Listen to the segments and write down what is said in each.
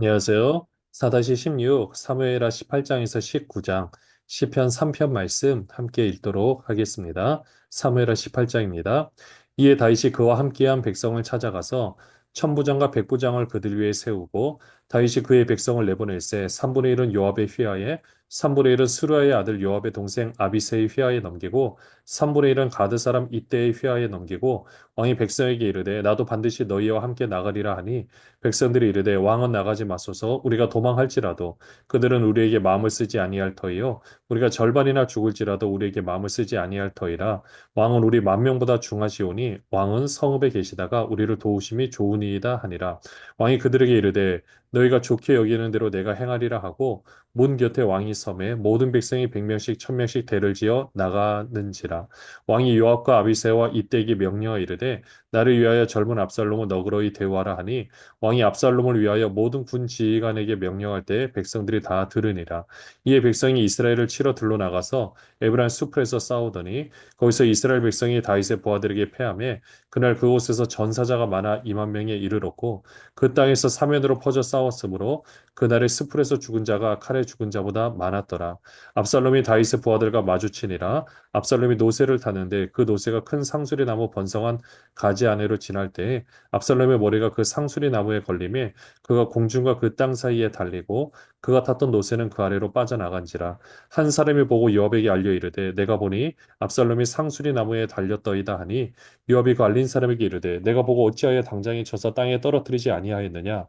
안녕하세요. 4-16 사무엘하 18장에서 19장 시편 3편 말씀 함께 읽도록 하겠습니다. 사무엘하 18장입니다. 이에 다윗이 그와 함께한 백성을 찾아가서 천부장과 백부장을 그들 위에 세우고 다윗이 그의 백성을 내보낼세 3분의 1은 요압의 휘하에 3분의 1은 스루야의 아들 요압의 동생 아비새의 휘하에 넘기고 3분의 1은 가드 사람 이때의 휘하에 넘기고 왕이 백성에게 이르되 나도 반드시 너희와 함께 나가리라 하니 백성들이 이르되 왕은 나가지 마소서 우리가 도망할지라도 그들은 우리에게 마음을 쓰지 아니할 터이요 우리가 절반이나 죽을지라도 우리에게 마음을 쓰지 아니할 터이라 왕은 우리 만 명보다 중하시오니 왕은 성읍에 계시다가 우리를 도우심이 좋으니이다 하니라 왕이 그들에게 이르되 너희가 좋게 여기는 대로 내가 행하리라 하고 문 곁에 왕이 섬에 모든 백성이 100명씩 1000명씩 대를 지어 나가는지라 왕이 요압과 아비새와 이때에게 명령하 이르되 나를 위하여 젊은 압살롬을 너그러이 대우하라 하니 왕이 압살롬을 위하여 모든 군 지휘관에게 명령할 때 백성들이 다 들으니라. 이에 백성이 이스라엘을 치러 들러나가서 에브란 수풀에서 싸우더니 거기서 이스라엘 백성이 다윗의 부하들에게 패하매 그날 그곳에서 전사자가 많아 2만 명에 이르렀고 그 땅에서 사면으로 퍼져 싸웠으므로 그날의 수풀에서 죽은 자가 칼에 죽은 자보다 많았더라. 압살롬이 다윗의 부하들과 마주치니라. 압살롬이 노새를 타는데 그 노새가 큰 상수리 나무 번성한 가지 아래로 지날 때에 압살롬의 머리가 그 상수리 나무에 걸림에 그가 공중과 그 땅 사이에 달리고 그가 탔던 노새는 그 아래로 빠져나간지라 한 사람이 보고 요압에게 알려 이르되 내가 보니 압살롬이 상수리 나무에 달렸더이다 하니 요압이 그 알린 사람에게 이르되 내가 보고 어찌하여 당장에 쳐서 땅에 떨어뜨리지 아니하였느냐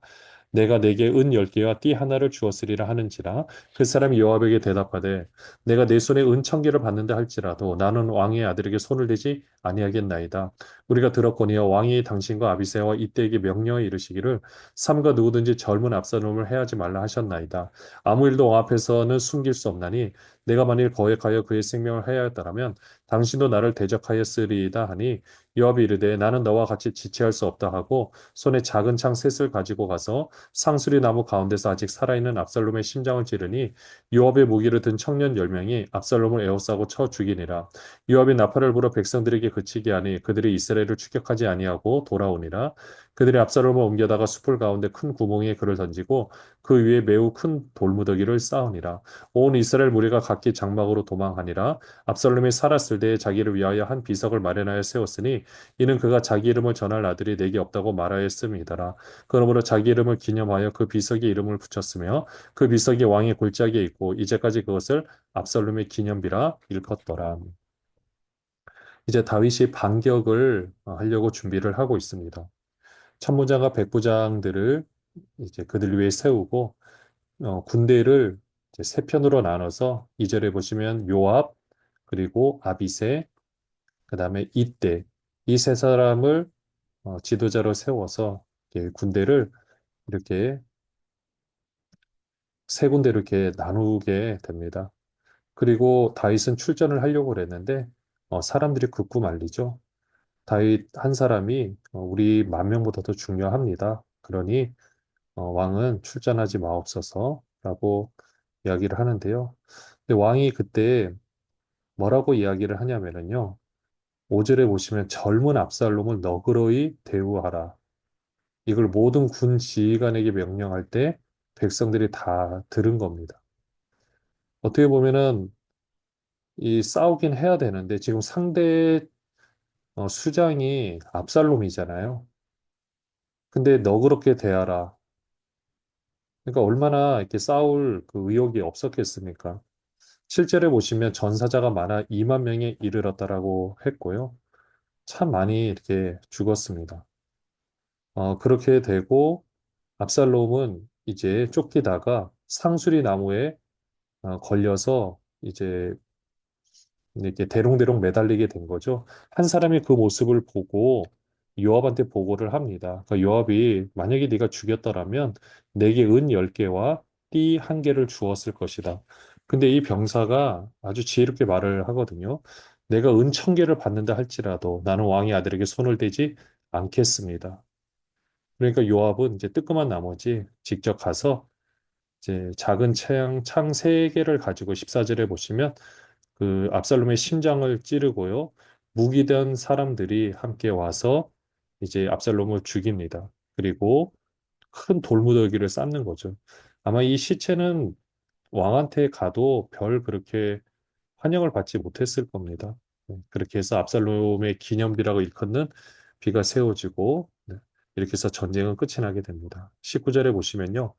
내가 내게 은 10개와 띠 하나를 주었으리라 하는지라 그 사람이 요압에게 대답하되 내가 내 손에 은 1000개를 받는다 할지라도 나는 왕의 아들에게 손을 대지 아니하겠나이다 우리가 들었거니와 왕이 당신과 아비새와 이때에게 명령하여 이르시기를 삼가 누구든지 젊은 압살롬을 해하지 말라 하셨나이다 아무 일도 왕 앞에서는 숨길 수 없나니 내가 만일 거액하여 그의 생명을 해하였다라면 당신도 나를 대적하였으리이다 하니 요압이 이르되 나는 너와 같이 지체할 수 없다 하고 손에 작은 창 셋을 가지고 가서 상수리 나무 가운데서 아직 살아있는 압살롬의 심장을 찌르니 요압의 무기를 든 청년 10명이 압살롬을 에워싸고 쳐 죽이니라. 요압이 나팔을 불어 백성들에게 그치게 하니 그들이 이스라엘을 추격하지 아니하고 돌아오니라. 그들이 압살롬을 옮겨다가 숲을 가운데 큰 구멍에 그를 던지고 그 위에 매우 큰 돌무더기를 쌓으니라. 온 이스라엘 무리가 각기 장막으로 도망하니라. 압살롬이 살았을 때에 자기를 위하여 한 비석을 마련하여 세웠으니 이는 그가 자기 이름을 전할 아들이 내게 없다고 말하였음이더라. 그러므로 자기 이름을 기념하여 그 비석에 이름을 붙였으며 그 비석이 왕의 골짜기에 있고 이제까지 그것을 압살롬의 기념비라 일컫더라. 이제 다윗이 반격을 하려고 준비를 하고 있습니다. 참모장과 백부장들을 이제 그들 위해 세우고 군대를 이제 세 편으로 나눠서 2절에 보시면 요압 그리고 아비새 그다음에 이때 이 세 사람을 지도자로 세워서 이렇게 군대를 이렇게 세 군데로 이렇게 나누게 됩니다. 그리고 다윗은 출전을 하려고 그랬는데 사람들이 극구 말리죠. 다윗 한 사람이 우리 만 명보다도 중요합니다. 그러니 왕은 출전하지 마옵소서라고 이야기를 하는데요. 근데 왕이 그때 뭐라고 이야기를 하냐면은요. 5절에 보시면 젊은 압살롬을 너그러이 대우하라. 이걸 모든 군 지휘관에게 명령할 때 백성들이 다 들은 겁니다. 어떻게 보면은 이 싸우긴 해야 되는데 지금 상대 수장이 압살롬이잖아요. 근데 너그럽게 대하라. 그러니까 얼마나 이렇게 싸울 그 의욕이 없었겠습니까? 실제로 보시면 전사자가 많아 2만 명에 이르렀다라고 했고요. 참 많이 이렇게 죽었습니다. 그렇게 되고 압살롬은 이제 쫓기다가 상수리 나무에 걸려서 이제 이렇게 대롱대롱 매달리게 된 거죠. 한 사람이 그 모습을 보고 요압한테 보고를 합니다. 그러니까 요압이 만약에 네가 죽였더라면 내게 은 10개와 띠 1개를 주었을 것이다. 근데 이 병사가 아주 지혜롭게 말을 하거든요. 내가 은 1000개를 받는다 할지라도 나는 왕의 아들에게 손을 대지 않겠습니다. 그러니까 요압은 이제 뜨끔한 나머지 직접 가서 이제 작은 창 3개를 가지고 14절에 보시면 그 압살롬의 심장을 찌르고요. 무기된 사람들이 함께 와서 이제 압살롬을 죽입니다. 그리고 큰 돌무더기를 쌓는 거죠. 아마 이 시체는 왕한테 가도 별 그렇게 환영을 받지 못했을 겁니다. 그렇게 해서 압살롬의 기념비라고 일컫는 비가 세워지고 이렇게 해서 전쟁은 끝이 나게 됩니다. 19절에 보시면요.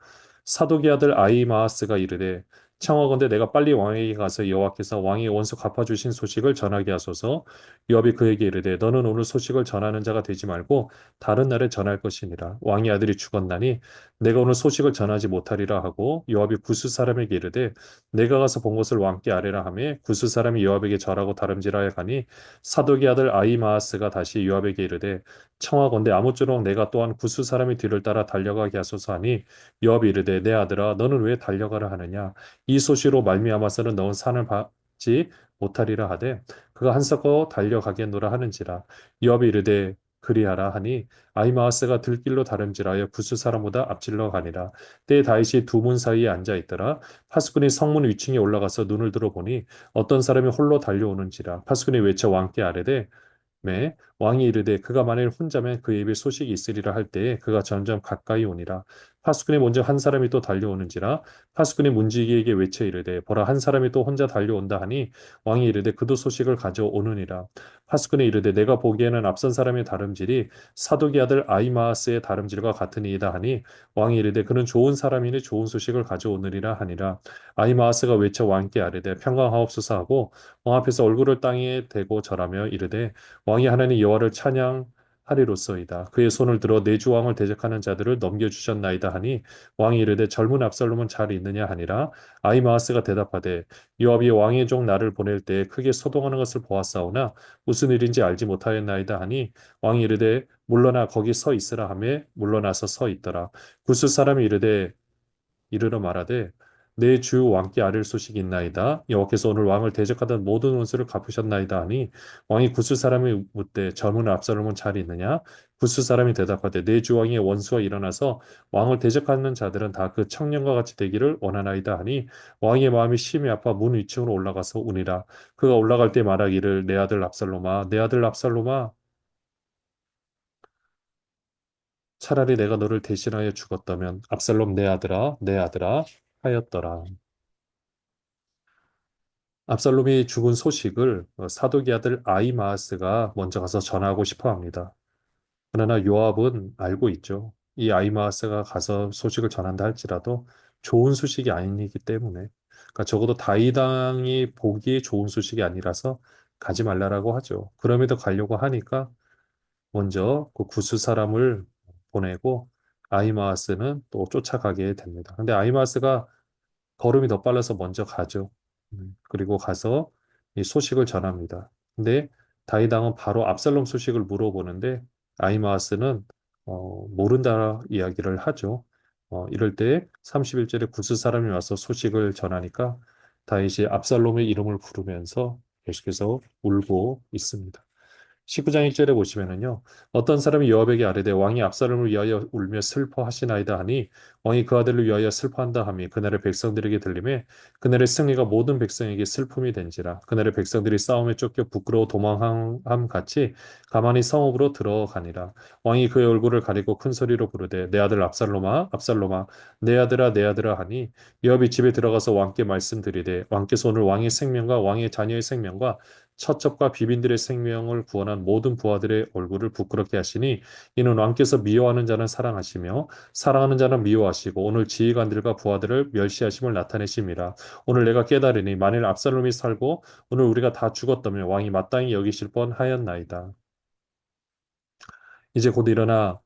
사독의 아들 아히마아스가 이르되 청하건대 내가 빨리 왕에게 가서 여호와께서 왕의 원수 갚아주신 소식을 전하게 하소서. 요압이 그에게 이르되 너는 오늘 소식을 전하는 자가 되지 말고 다른 날에 전할 것이니라. 왕의 아들이 죽었나니 내가 오늘 소식을 전하지 못하리라 하고 요압이 구스 사람에게 이르되 내가 가서 본 것을 왕께 아뢰라 하며 구스 사람이 요압에게 절하고 다름질하여 가니 사독의 아들 아히마아스가 다시 요압에게 이르되 청하건대 아무쪼록 내가 또한 구스 사람의 뒤를 따라 달려가게 하소서 하니 요압이 이르되 내 아들아 너는 왜 달려가라 하느냐 이 소시로 말미암아서는 너는 산을 받지 못하리라 하되 그가 한석거 달려가겠노라 하는지라 요압이 이르되 그리하라 하니 아히마아스가 들길로 다름질하여 구스 사람보다 앞질러 가니라 때에 다윗이 두 문 사이에 앉아 있더라 파수꾼이 성문 위층에 올라가서 눈을 들어보니 어떤 사람이 홀로 달려오는지라 파수꾼이 외쳐 왕께 아뢰되 매 왕이 이르되 그가 만일 혼자면 그의 입에 소식이 있으리라 할 때에 그가 점점 가까이 오니라 파수꾼이 먼저 한 사람이 또 달려오는지라 파수꾼이 문지기에게 외쳐 이르되 보라 한 사람이 또 혼자 달려온다 하니 왕이 이르되 그도 소식을 가져오느니라 파수꾼이 이르되 내가 보기에는 앞선 사람의 다름질이 사독의 아들 아이마아스의 다름질과 같으니이다 하니 왕이 이르되 그는 좋은 사람이니 좋은 소식을 가져오느니라 하니라 아이마아스가 외쳐 왕께 아뢰되 평강하옵소서 하고 왕 앞에서 얼굴을 땅에 대고 절하며 이르되 왕이 하나님 여호와를 찬양하리로소이다. 그의 손을 들어 내 주 왕을 대적하는 자들을 넘겨주셨나이다 하니 왕이 이르되 젊은 압살롬은 잘 있느냐 하니라 아히마아스가 대답하되 요압이 왕의 종 나를 보낼 때 크게 소동하는 것을 보았사오나 무슨 일인지 알지 못하였나이다 하니 왕이 이르되 물러나 거기 서 있으라 하며 물러나서 서 있더라. 구스 사람이 이르되 이르러 말하되 내 주 왕께 아뢰을 소식이 있나이다. 여호와께서 오늘 왕을 대적하던 모든 원수를 갚으셨나이다 하니 왕이 구스 사람이 묻되 젊은 압살롬은 잘 있느냐? 구스 사람이 대답하되 내 주 왕의 원수가 일어나서 왕을 대적하는 자들은 다 그 청년과 같이 되기를 원하나이다 하니 왕의 마음이 심히 아파 문 위층으로 올라가서 우니라. 그가 올라갈 때 말하기를 내 아들 압살롬아 내 아들 압살롬아 차라리 내가 너를 대신하여 죽었다면 압살롬 내 아들아 하였더라. 압살롬이 죽은 소식을 사독의 아들 아히마아스가 먼저 가서 전하고 싶어 합니다. 그러나 요압은 알고 있죠. 이 아히마아스가 가서 소식을 전한다 할지라도 좋은 소식이 아니기 때문에 그러니까 적어도 다윗 왕이 보기에 좋은 소식이 아니라서 가지 말라라고 하죠. 그럼에도 가려고 하니까 먼저 그 구스 사람을 보내고 아히마아스는 또 쫓아가게 됩니다. 근데 아히마아스가 걸음이 더 빨라서 먼저 가죠. 그리고 가서 이 소식을 전합니다. 근데 다윗 왕은 바로 압살롬 소식을 물어보는데 아히마아스는 모른다 이야기를 하죠. 이럴 때 31절에 구스 사람이 와서 소식을 전하니까 다윗이 압살롬의 이름을 부르면서 계속해서 울고 있습니다. 19장 1절에 보시면은요. 어떤 사람이 요압에게 아뢰되 왕이 압살롬을 위하여 울며 슬퍼하시나이다 하니 왕이 그 아들을 위하여 슬퍼한다 하며 그날의 백성들에게 들리매 그날의 승리가 모든 백성에게 슬픔이 된지라 그날의 백성들이 싸움에 쫓겨 부끄러워 도망함 같이 가만히 성읍으로 들어가니라 왕이 그의 얼굴을 가리고 큰 소리로 부르되 내 아들 압살롬아 압살롬아 내 아들아 하니 요압이 집에 들어가서 왕께 말씀드리되 왕께서 오늘 왕의 생명과 왕의 자녀의 생명과 처첩과 비빈들의 생명을 구원한 모든 부하들의 얼굴을 부끄럽게 하시니 이는 왕께서 미워하는 자는 사랑하시며 사랑하는 자는 미워하시고 오늘 지휘관들과 부하들을 멸시하심을 나타내심이라. 오늘 내가 깨달으니 만일 압살롬이 살고 오늘 우리가 다 죽었다면 왕이 마땅히 여기실 뻔하였나이다. 이제 곧 일어나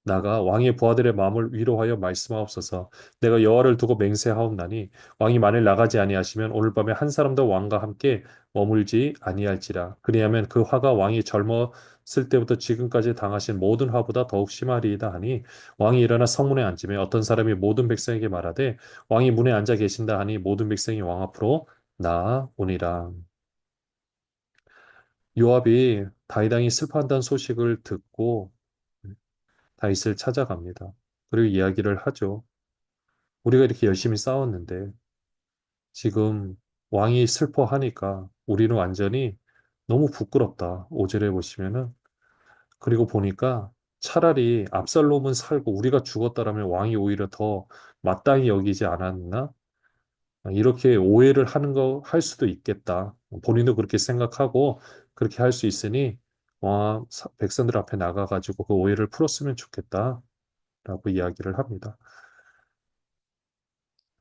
나가 왕의 부하들의 마음을 위로하여 말씀하옵소서. 내가 여호와를 두고 맹세하옵나니 왕이 만일 나가지 아니하시면 오늘 밤에 한 사람도 왕과 함께 머물지 아니할지라. 그리하면 그 화가 왕이 젊었을 때부터 지금까지 당하신 모든 화보다 더욱 심하리이다 하니 왕이 일어나 성문에 앉으며 어떤 사람이 모든 백성에게 말하되 왕이 문에 앉아 계신다 하니 모든 백성이 왕 앞으로 나아오니라. 요압이 다윗 왕이 슬퍼한다는 소식을 듣고 다윗을 찾아갑니다. 그리고 이야기를 하죠. 우리가 이렇게 열심히 싸웠는데 지금 왕이 슬퍼하니까 우리는 완전히 너무 부끄럽다. 5절에 보시면은 그리고 보니까 차라리 압살롬은 살고 우리가 죽었다라면 왕이 오히려 더 마땅히 여기지 않았나? 이렇게 오해를 하는 거 할 수도 있겠다. 본인도 그렇게 생각하고 그렇게 할 수 있으니 백성들 앞에 나가가지고 그 오해를 풀었으면 좋겠다라고 이야기를 합니다.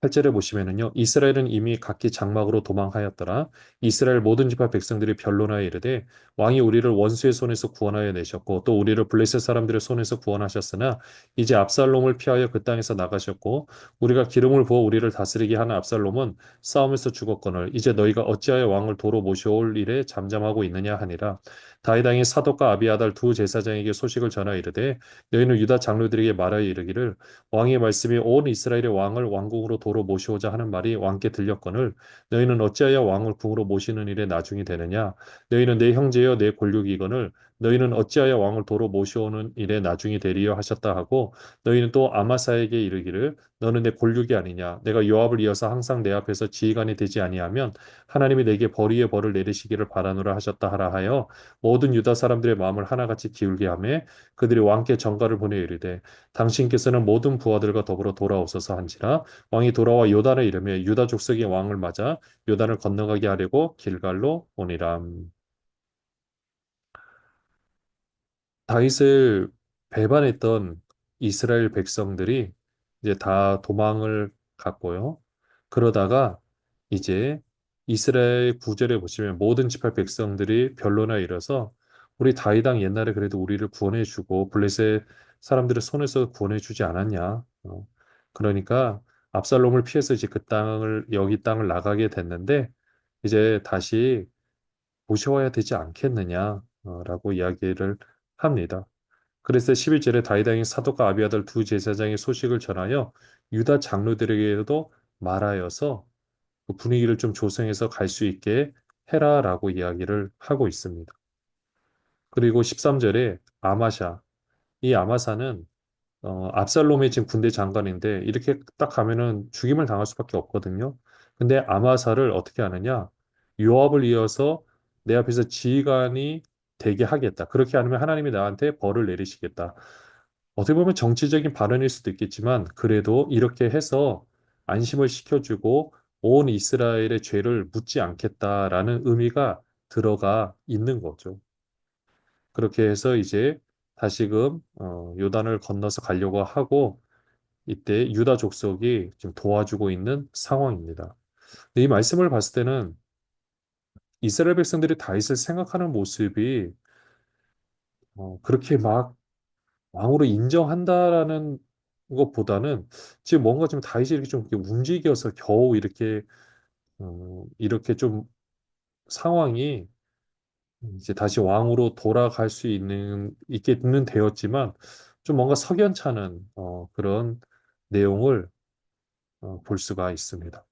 8절에 보시면은요, 이스라엘은 이미 각기 장막으로 도망하였더라. 이스라엘 모든 지파 백성들이 변론하여 이르되 왕이 우리를 원수의 손에서 구원하여 내셨고 또 우리를 블레셋 사람들의 손에서 구원하셨으나 이제 압살롬을 피하여 그 땅에서 나가셨고 우리가 기름을 부어 우리를 다스리게 하는 압살롬은 싸움에서 죽었거늘 이제 너희가 어찌하여 왕을 도로 모셔올 일에 잠잠하고 있느냐 하니라. 다윗 왕이 사독과 아비아달 두 제사장에게 소식을 전하여 이르되 너희는 유다 장로들에게 말하여 이르기를 왕의 말씀이 온 이스라엘의 왕을 왕궁으로 도로 모시고자 하는 말이 왕께 들렸거늘 너희는 어찌하여 왕을 궁으로 모시는 일에 나중이 되느냐 너희는 내 형제여 내 골육이거늘 너희는 어찌하여 왕을 도로 모시오는 일에 나중이 되리요 하셨다 하고 너희는 또 아마사에게 이르기를 너는 내 골육이 아니냐 내가 요압을 이어서 항상 내 앞에서 지휘관이 되지 아니하면 하나님이 내게 벌위의 벌을 내리시기를 바라노라 하셨다 하라 하여 모든 유다 사람들의 마음을 하나같이 기울게 하며 그들이 왕께 전가를 보내 이르되 당신께서는 모든 부하들과 더불어 돌아오소서 한지라 왕이 돌아와 요단을 이르며 유다 족속의 왕을 맞아 요단을 건너가게 하려고 길갈로 오니라. 다윗을 배반했던 이스라엘 백성들이 이제 다 도망을 갔고요. 그러다가 이제 이스라엘 구절에 보시면 모든 지파 백성들이 변론에 이뤄서 우리 다윗 왕 옛날에 그래도 우리를 구원해주고 블레셋 사람들의 손에서 구원해주지 않았냐. 그러니까 압살롬을 피해서 이제 그 땅을 여기 땅을 나가게 됐는데 이제 다시 모셔와야 되지 않겠느냐라고 이야기를 합니다. 그래서 11절에 다윗 왕이 사독과 아비아달 두 제사장의 소식을 전하여 유다 장로들에게도 말하여서 그 분위기를 좀 조성해서 갈 수 있게 해라라고 이야기를 하고 있습니다. 그리고 13절에 아마샤, 이 아마사는 압살롬이 지금 군대 장관인데 이렇게 딱 가면은 죽임을 당할 수밖에 없거든요. 근데 아마사를 어떻게 하느냐? 요압을 이어서 내 앞에서 지휘관이 되게 하겠다. 그렇게 하면 하나님이 나한테 벌을 내리시겠다. 어떻게 보면 정치적인 발언일 수도 있겠지만 그래도 이렇게 해서 안심을 시켜주고 온 이스라엘의 죄를 묻지 않겠다라는 의미가 들어가 있는 거죠. 그렇게 해서 이제 다시금 요단을 건너서 가려고 하고 이때 유다 족속이 지금 도와주고 있는 상황입니다. 근데 이 말씀을 봤을 때는 이스라엘 백성들이 다윗을 생각하는 모습이 그렇게 막 왕으로 인정한다라는 것보다는 지금 뭔가 좀 다윗이 이렇게 좀 이렇게 움직여서 겨우 이렇게 좀 상황이 이제 다시 왕으로 돌아갈 수 있게는 되었지만 좀 뭔가 석연찮은 그런 내용을 볼 수가 있습니다.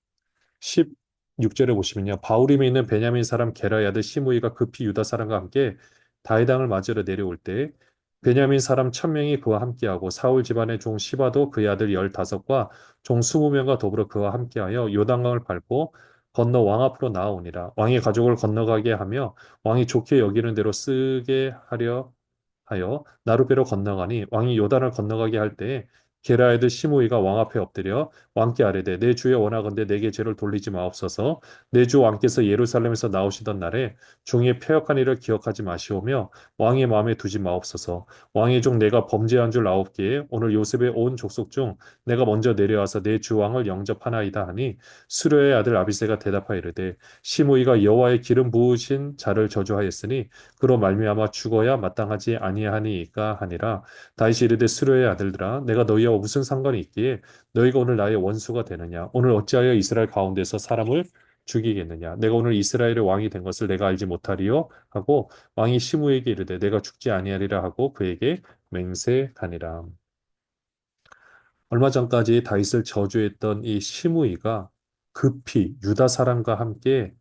16절에 보시면요. 바후림에 있는 베냐민 사람 게라의 아들 시므이가 급히 유다 사람과 함께 다윗왕을 맞으러 내려올 때 베냐민 사람 1000명이 그와 함께하고 사울 집안의 종 시바도 그의 아들 15과 종 20명과 더불어 그와 함께하여 요단강을 밟고 건너 왕 앞으로 나아오니라. 왕의 가족을 건너가게 하며 왕이 좋게 여기는 대로 쓰게 하려 하여 나룻배로 건너가니 왕이 요단을 건너가게 할 때에 게라 의들 시므이가 왕 앞에 엎드려 왕께 아뢰되 내 주여 원하건대 내게 죄를 돌리지 마옵소서 내 주 왕께서 예루살렘에서 나오시던 날에 중에 패역한 일을 기억하지 마시오며 왕의 마음에 두지 마옵소서 왕의 종 내가 범죄한 줄 아옵기에 오늘 요셉의 온 족속 중 내가 먼저 내려와서 내 주 왕을 영접하나이다 하니 수르의 아들 아비새가 대답하여 이르되 시므이가 여호와의 기름 부으신 자를 저주하였으니 그로 말미암아 죽어야 마땅하지 아니하니까 하니라. 다윗이 이르되 수르의 아들들아 내가 너희와 무슨 상관이 있기에 너희가 오늘 나의 원수가 되느냐 오늘 어찌하여 이스라엘 가운데서 사람을 죽이겠느냐 내가 오늘 이스라엘의 왕이 된 것을 내가 알지 못하리요 하고 왕이 시므에게 이르되 내가 죽지 아니하리라 하고 그에게 맹세하니라. 얼마 전까지 다윗을 저주했던 이 시므이가 급히 유다 사람과 함께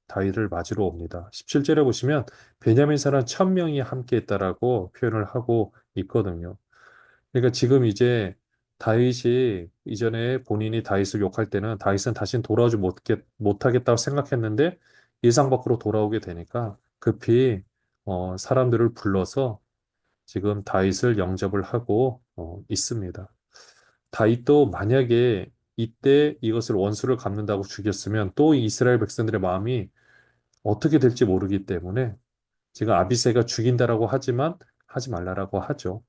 다윗을 맞으러 옵니다. 17절에 보시면 베냐민 사람 1000명이 함께 했다라고 표현을 하고 있거든요. 그러니까 지금 이제 다윗이 이전에 본인이 다윗을 욕할 때는 다윗은 다신 돌아오지 못하겠다고 생각했는데 예상 밖으로 돌아오게 되니까 급히 사람들을 불러서 지금 다윗을 영접을 하고 있습니다. 다윗도 만약에 이때 이것을 원수를 갚는다고 죽였으면 또 이스라엘 백성들의 마음이 어떻게 될지 모르기 때문에 지금 아비새가 죽인다라고 하지만 하지 말라라고 하죠.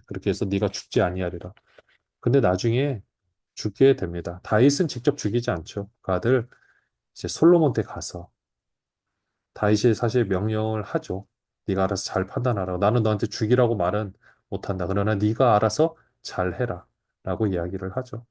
그렇게 해서 네가 죽지 아니하리라. 근데 나중에 죽게 됩니다. 다윗은 직접 죽이지 않죠. 그 아들 이제 솔로몬 때 가서 다윗이 사실 명령을 하죠. 네가 알아서 잘 판단하라. 나는 너한테 죽이라고 말은 못한다. 그러나 네가 알아서 잘 해라. 라고 이야기를 하죠.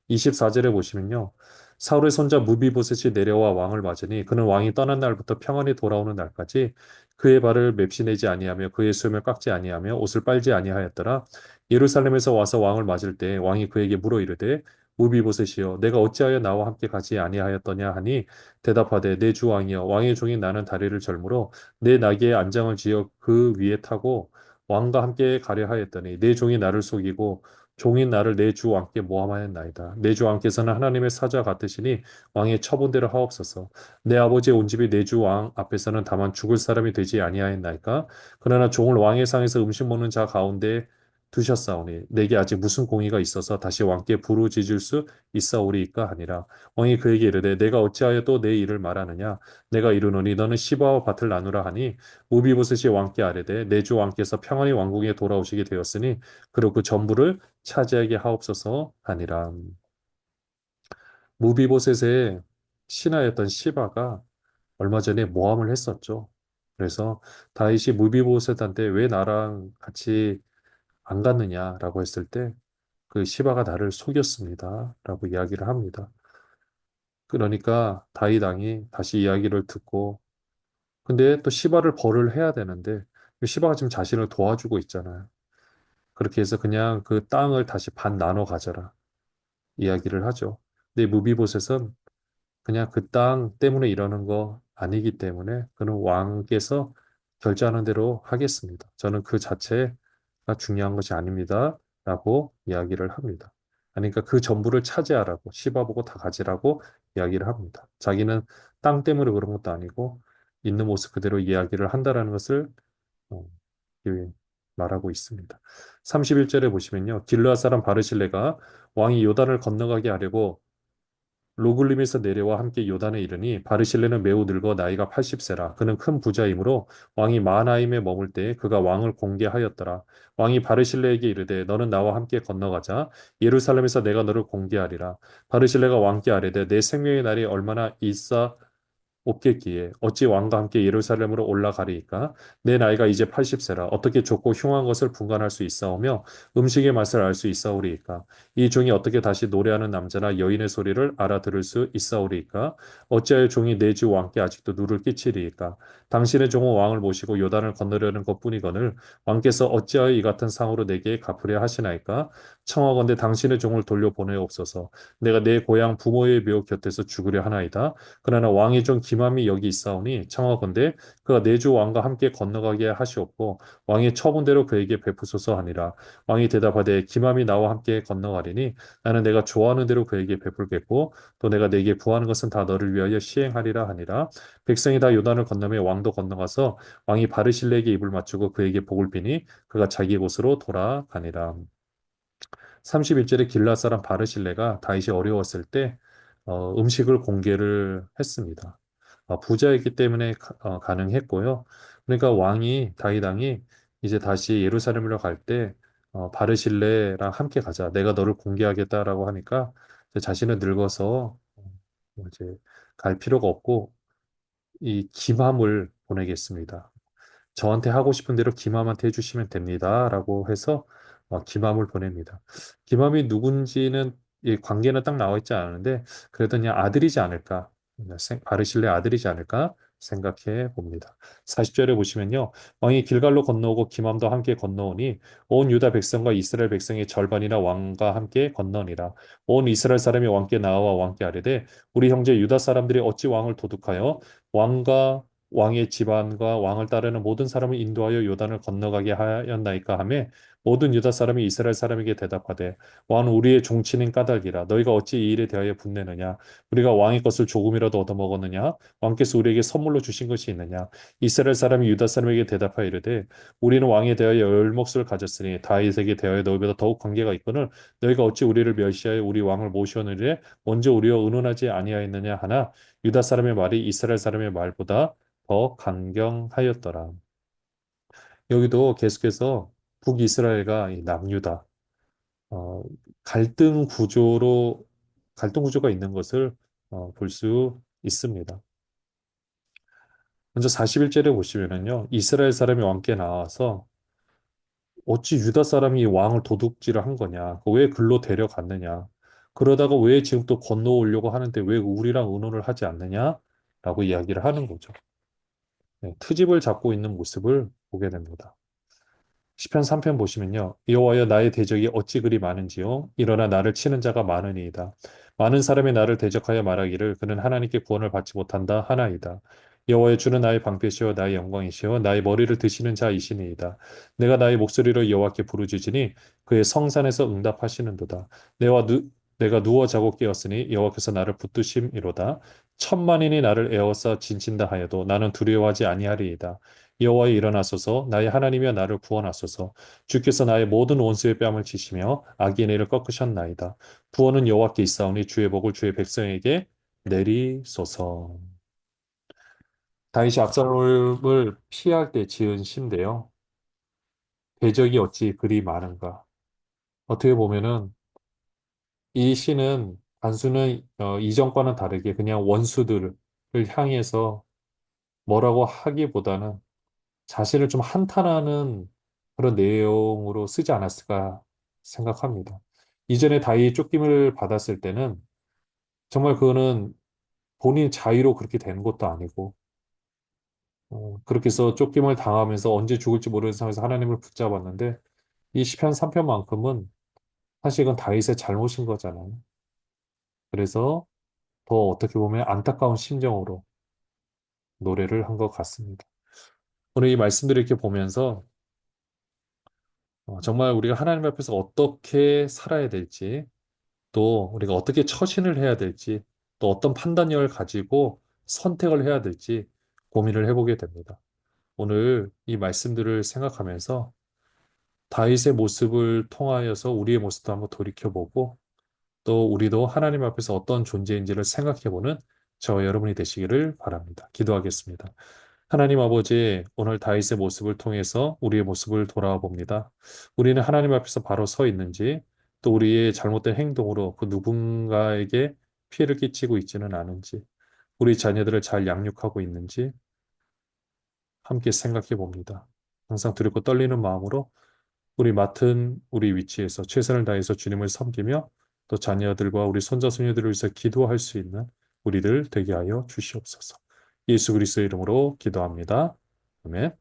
24절에 보시면요. 사울의 손자 무비보셋이 내려와 왕을 맞으니 그는 왕이 떠난 날부터 평안히 돌아오는 날까지 그의 발을 맵시내지 아니하며 그의 수염을 깎지 아니하며 옷을 빨지 아니하였더라. 예루살렘에서 와서 왕을 맞을 때 왕이 그에게 물어 이르되 무비보셋이여 내가 어찌하여 나와 함께 가지 아니하였더냐 하니 대답하되 내 주 왕이여 왕의 종인 나는 다리를 절므로 내 나귀에 안장을 지어 그 위에 타고 왕과 함께 가려 하였더니 내 종이 나를 속이고 종인 나를 내 주 왕께 모함하였나이다. 내 주 왕께서는 하나님의 사자 같으시니 왕의 처분대로 하옵소서. 내 아버지의 온 집이 내 주 왕 앞에서는 다만 죽을 사람이 되지 아니하였나이까? 그러나 종을 왕의 상에서 음식 먹는 자 가운데 두셨사오니 내게 아직 무슨 공의가 있어서 다시 왕께 부르짖을 수 있사오리이까 하니라. 왕이 그에게 이르되 내가 어찌하여 또 내 일을 말하느냐? 내가 이르노니 너는 시바와 밭을 나누라 하니 우비보셋이 왕께 아뢰되 내 주 왕께서 평안히 왕궁에 돌아오시게 되었으니 그리고 그 전부를 차지하게 하옵소서 하니라. 무비보셋의 신하였던 시바가 얼마 전에 모함을 했었죠. 그래서 다윗이 무비보셋한테 왜 나랑 같이 안 갔느냐라고 했을 때 그 시바가 나를 속였습니다. 라고 이야기를 합니다. 그러니까 다윗 왕이 다시 이야기를 듣고 근데 또 시바를 벌을 해야 되는데 시바가 지금 자신을 도와주고 있잖아요. 그렇게 해서 그냥 그 땅을 다시 반 나눠 가져라 이야기를 하죠. 근데 무비보셋은 그냥 그 땅 때문에 이러는 거 아니기 때문에 그는 왕께서 결제하는 대로 하겠습니다. 저는 그 자체가 중요한 것이 아닙니다. 라고 이야기를 합니다. 그러니까 그 전부를 차지하라고 씹어보고 다 가지라고 이야기를 합니다. 자기는 땅 때문에 그런 것도 아니고 있는 모습 그대로 이야기를 한다라는 것을 어, 이 말하고 있습니다. 31절에 보시면요. 길르앗 사람 바르실레가 왕이 요단을 건너가게 하려고 로글림에서 내려와 함께 요단에 이르니 바르실레는 매우 늙어 나이가 80세라. 그는 큰 부자이므로 왕이 마하나임에 머물 때 그가 왕을 공개하였더라. 왕이 바르실레에게 이르되 너는 나와 함께 건너가자. 예루살렘에서 내가 너를 공개하리라. 바르실레가 왕께 아뢰되 내 생명의 날이 얼마나 있어 없겠기에 어찌 왕과 함께 예루살렘으로 올라가리이까 내 나이가 이제 80세라 어떻게 좋고 흉한 것을 분간할 수 있사오며 음식의 맛을 알 수 있사오리이까 이 종이 어떻게 다시 노래하는 남자나 여인의 소리를 알아들을 수 있사오리이까 어찌하여 종이 내 주 왕께 아직도 누를 끼치리이까 당신의 종은 왕을 모시고 요단을 건너려는 것뿐이거늘 왕께서 어찌하여 이 같은 상으로 내게 갚으려 하시나이까 청하건대 당신의 종을 돌려보내옵소서 내가 내 고향 부모의 묘 곁에서 죽으려 하나이다 그러나 왕이 좀 기맘이 여기 있사오니 청하건대 그가 내 주 왕과 함께 건너가게 하시옵고 왕의 처분대로 그에게 베푸소서 하니라 왕이 대답하되 기맘이 나와 함께 건너가리니 나는 내가 좋아하는 대로 그에게 베풀겠고 또 내가 내게 구하는 것은 다 너를 위하여 시행하리라 하니라 백성이 다 요단을 건너며 왕도 건너가서 왕이 바르실레에게 입을 맞추고 그에게 복을 비니 그가 자기 곳으로 돌아가니라 31절에 길라 사람 바르실레가 다윗이 어려웠을 때 음식을 공개를 했습니다. 부자였기 때문에 가능했고요. 그러니까 다윗 왕이 이제 다시 예루살렘으로 갈 때 바르실레랑 함께 가자. 내가 너를 공개하겠다라고 하니까 이제 자신은 늙어서 이제 갈 필요가 없고 이 기함을 보내겠습니다. 저한테 하고 싶은 대로 김함한테 해주시면 됩니다. 라고 해서 김함을 보냅니다. 김함이 누군지는 이 관계는 딱 나와 있지 않은데 그래도 그냥 아들이지 않을까. 바르실레 아들이지 않을까 생각해 봅니다. 40절에 보시면요. 왕이 길갈로 건너오고 김함도 함께 건너오니 온 유다 백성과 이스라엘 백성의 절반이나 왕과 함께 건너니라. 온 이스라엘 사람이 왕께 나와 왕께 아뢰되 우리 형제 유다 사람들이 어찌 왕을 도둑하여 왕과 왕의 집안과 왕을 따르는 모든 사람을 인도하여 요단을 건너가게 하였나이까 하매 모든 유다 사람이 이스라엘 사람에게 대답하되 왕은 우리의 종친인 까닭이라 너희가 어찌 이 일에 대하여 분내느냐 우리가 왕의 것을 조금이라도 얻어먹었느냐 왕께서 우리에게 선물로 주신 것이 있느냐 이스라엘 사람이 유다 사람에게 대답하여 이르되 우리는 왕에 대하여 열 몫을 가졌으니 다윗에게 대하여 너희보다 더욱 관계가 있거늘 너희가 어찌 우리를 멸시하여 우리 왕을 모시오느냐 먼저 우리와 의논하지 아니하였느냐 하나 유다 사람의 말이 이스라엘 사람의 말보다 더 강경하였더라. 여기도 계속해서 북이스라엘과 이 남유다 어, 갈등 구조로 갈등 구조가 있는 것을 볼 수 있습니다. 먼저 41절에 보시면은요, 이스라엘 사람이 왕께 나와서 어찌 유다 사람이 왕을 도둑질을 한 거냐? 왜 글로 데려갔느냐? 그러다가 왜 지금 또 건너오려고 하는데 왜 우리랑 의논을 하지 않느냐? 라고 이야기를 하는 거죠. 네, 트집을 잡고 있는 모습을 보게 됩니다. 시편 3편 보시면요. 여호와여 나의 대적이 어찌 그리 많은지요. 일어나 나를 치는 자가 많으니이다. 많은 사람이 나를 대적하여 말하기를 그는 하나님께 구원을 받지 못한다 하나이다. 여호와여 주는 나의 방패시요 나의 영광이시요 나의 머리를 드시는 자이시니이다. 내가 나의 목소리로 여호와께 부르짖으니 그의 성산에서 응답하시는도다. 내가 누워 자고 깨었으니 여호와께서 나를 붙드심이로다. 천만인이 나를 에워싸 진친다 하여도 나는 두려워하지 아니하리이다. 여호와여 일어나소서 나의 하나님이여 나를 구원하소서 주께서 나의 모든 원수의 뺨을 치시며 악인의 일을 꺾으셨나이다. 구원은 여호와께 있사오니 주의 복을 주의 백성에게 내리소서. 다윗이 압살롬을 피할 때 지은 시인데요. 대적이 어찌 그리 많은가. 어떻게 보면은 이 시는 단순히 이전과는 다르게 그냥 원수들을 향해서 뭐라고 하기보다는 자신을 좀 한탄하는 그런 내용으로 쓰지 않았을까 생각합니다. 이전에 다이 쫓김을 받았을 때는 정말 그거는 본인 자의로 그렇게 된 것도 아니고 그렇게 해서 쫓김을 당하면서 언제 죽을지 모르는 상황에서 하나님을 붙잡았는데 이 시편 3편만큼은 사실 이건 다윗의 잘못인 거잖아요. 그래서 더 어떻게 보면 안타까운 심정으로 노래를 한 것 같습니다. 오늘 이 말씀들을 이렇게 보면서 정말 우리가 하나님 앞에서 어떻게 살아야 될지 또 우리가 어떻게 처신을 해야 될지, 또 어떤 판단력을 가지고 선택을 해야 될지 고민을 해보게 됩니다. 오늘 이 말씀들을 생각하면서 다윗의 모습을 통하여서 우리의 모습도 한번 돌이켜보고 또 우리도 하나님 앞에서 어떤 존재인지를 생각해보는 저와 여러분이 되시기를 바랍니다. 기도하겠습니다. 하나님 아버지, 오늘 다윗의 모습을 통해서 우리의 모습을 돌아와 봅니다. 우리는 하나님 앞에서 바로 서 있는지, 또 우리의 잘못된 행동으로 그 누군가에게 피해를 끼치고 있지는 않은지, 우리 자녀들을 잘 양육하고 있는지 함께 생각해 봅니다. 항상 두렵고 떨리는 마음으로 우리 맡은 우리 위치에서 최선을 다해서 주님을 섬기며 또 자녀들과 우리 손자, 손녀들을 위해서 기도할 수 있는 우리들 되게 하여 주시옵소서. 예수 그리스도의 이름으로 기도합니다. 아멘.